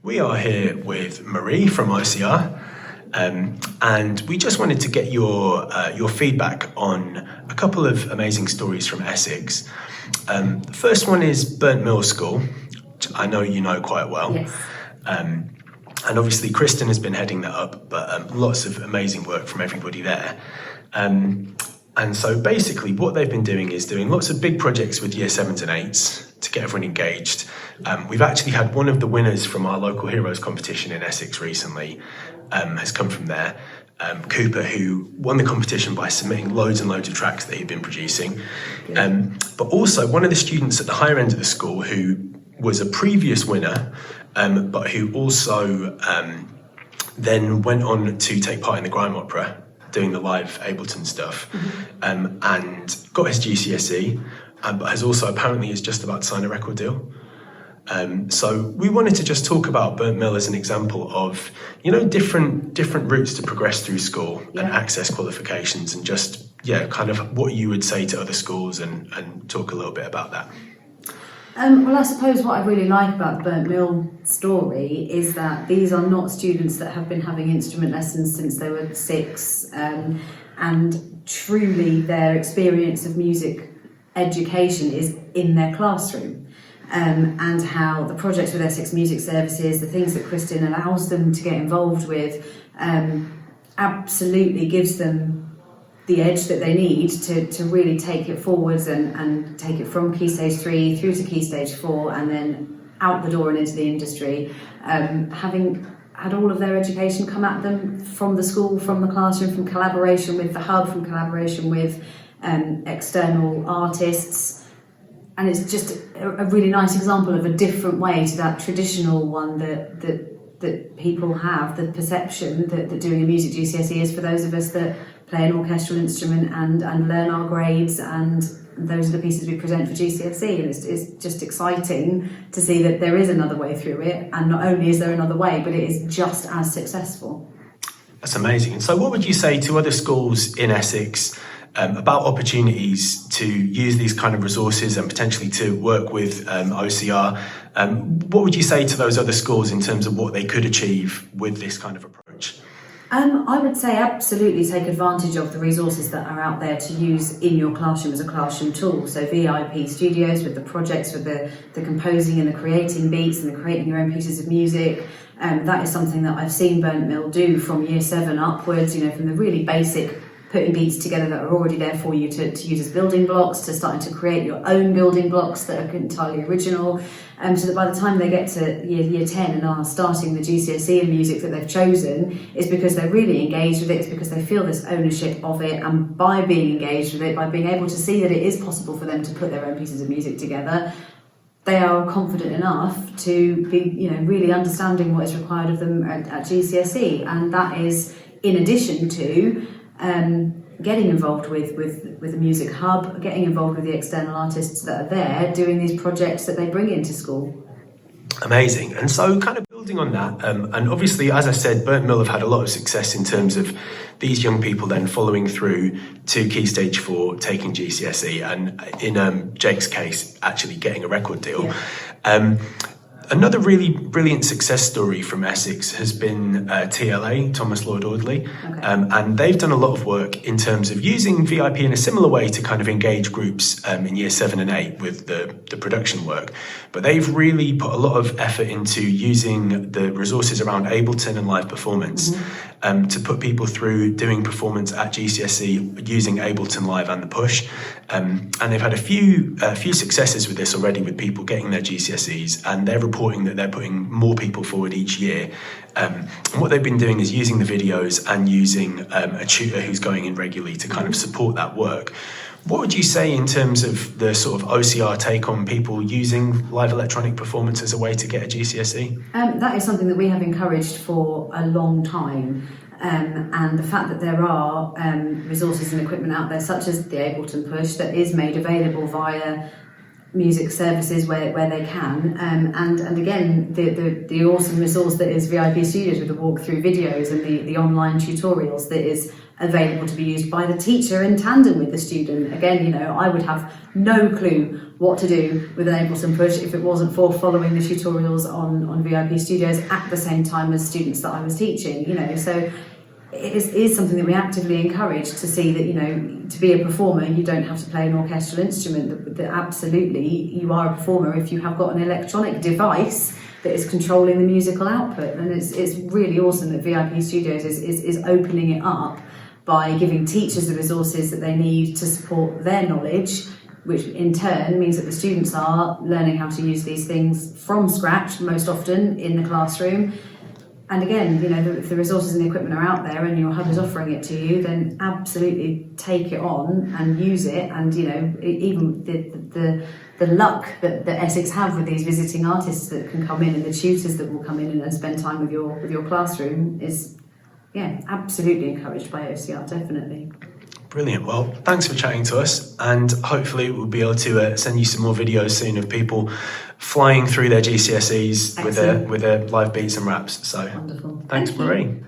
We are here with Marie from OCR, and we just wanted to get your feedback on a couple of amazing stories from Essex. The first one is Burnt Mill School, which I know you know quite well. Yes. And obviously Kristen has been heading that up, but lots of amazing work from everybody there. And so basically what they've been doing is doing lots of big projects with year 7s and 8s to get everyone engaged. We've actually had one of the winners from our local heroes competition in Essex recently, has come from there. Cooper, who won the competition by submitting loads and loads of tracks that he'd been producing. But also one of the students at the higher end of the school who was a previous winner, but who also then went on to take part in the Grime Opera, doing the live Ableton stuff, and got his GCSE, but has also apparently is just about to sign a record deal. So we wanted to just talk about Burnt Mill as an example of, different routes to progress through school and access qualifications, and just, kind of what you would say to other schools and talk a little bit about that. Well, I suppose what I really like about the Burnt Mill story is that these are not students that have been having instrument lessons since they were 6, and truly their experience of music education is in their classroom. And how the projects with Essex Music Services, the things that Kristen allows them to get involved with, absolutely gives them the edge that they need to really take it forwards and take it from Key Stage 3 through to Key Stage 4 and then out the door and into the industry, having had all of their education come at them from the school, from the classroom, from collaboration with the hub, from collaboration with external artists. And it's just a really nice example of a different way to that traditional one that people have, the perception that doing a music GCSE is for those of us that play an orchestral instrument and learn our grades, and those are the pieces we present for GCSE. And it's just exciting to see that there is another way through it, and not only is there another way, but it is just as successful. That's amazing. And so what would you say to other schools in Essex about opportunities to use these kind of resources and potentially to work with OCR? What would you say to those other schools in terms of what they could achieve with this kind of approach? I would say absolutely take advantage of the resources that are out there to use in your classroom as a classroom tool. So VIP studios with the projects, with the composing and the creating beats and the creating your own pieces of music. That is something that I've seen Burnt Mill do from year 7 upwards, from the really basic putting beats together that are already there for you to use as building blocks, to starting to create your own building blocks that are entirely original, so that by the time they get to year 10 and are starting the GCSE in music that they've chosen, is because they're really engaged with it, it's because they feel this ownership of it, and by being engaged with it, by being able to see that it is possible for them to put their own pieces of music together, they are confident enough to be really understanding what is required of them at GCSE. And that is in addition to getting involved with the music hub, getting involved with the external artists that are there, doing these projects that they bring into school. Amazing. And so kind of building on that, and obviously, as I said, Burnt Mill have had a lot of success in terms of these young people then following through to Key Stage 4, taking GCSE, and in Jake's case, actually getting a record deal. Yeah. Another really brilliant success story from Essex has been TLA, Thomas Lloyd Audley, and they've done a lot of work in terms of using VIP in a similar way to kind of engage groups in year 7 and 8 with the production work. But they've really put a lot of effort into using the resources around Ableton and live performance to put people through doing performance at GCSE using Ableton Live and the Push. And they've had a few successes with this already, with people getting their GCSEs, and they're reporting that they're putting more people forward each year. And what they've been doing is using the videos and using a tutor who's going in regularly to kind of support that work. What would you say in terms of the sort of OCR take on people using live electronic performance as a way to get a GCSE? That is something that we have encouraged for a long time. And the fact that there are resources and equipment out there, such as the Ableton Push, that is made available via music services where they can, and again the awesome resource that is VIP Studios with the walkthrough videos and the online tutorials that is available to be used by the teacher in tandem with the student. Again, you know, I would have no clue what to do with an Ableton Push if it wasn't for following the tutorials on VIP Studios at the same time as students that I was teaching, you know. So it is something that we actively encourage, to see that, you know, to be a performer, you don't have to play an orchestral instrument. That absolutely, you are a performer if you have got an electronic device that is controlling the musical output. And it's really awesome that VIP Studios is opening it up by giving teachers the resources that they need to support their knowledge, which in turn means that the students are learning how to use these things from scratch most often in the classroom. And again, you know, if the resources and the equipment are out there and your hub is offering it to you, then absolutely take it on and use it. And, you know, even the luck that Essex have with these visiting artists that can come in, and the tutors that will come in and spend time with your classroom is, yeah, absolutely encouraged by OCR, definitely. Brilliant. Well, thanks for chatting to us, and hopefully we'll be able to send you some more videos soon of people flying through their GCSEs with their live beats and raps. So, wonderful. Thanks, Thank you. Marie.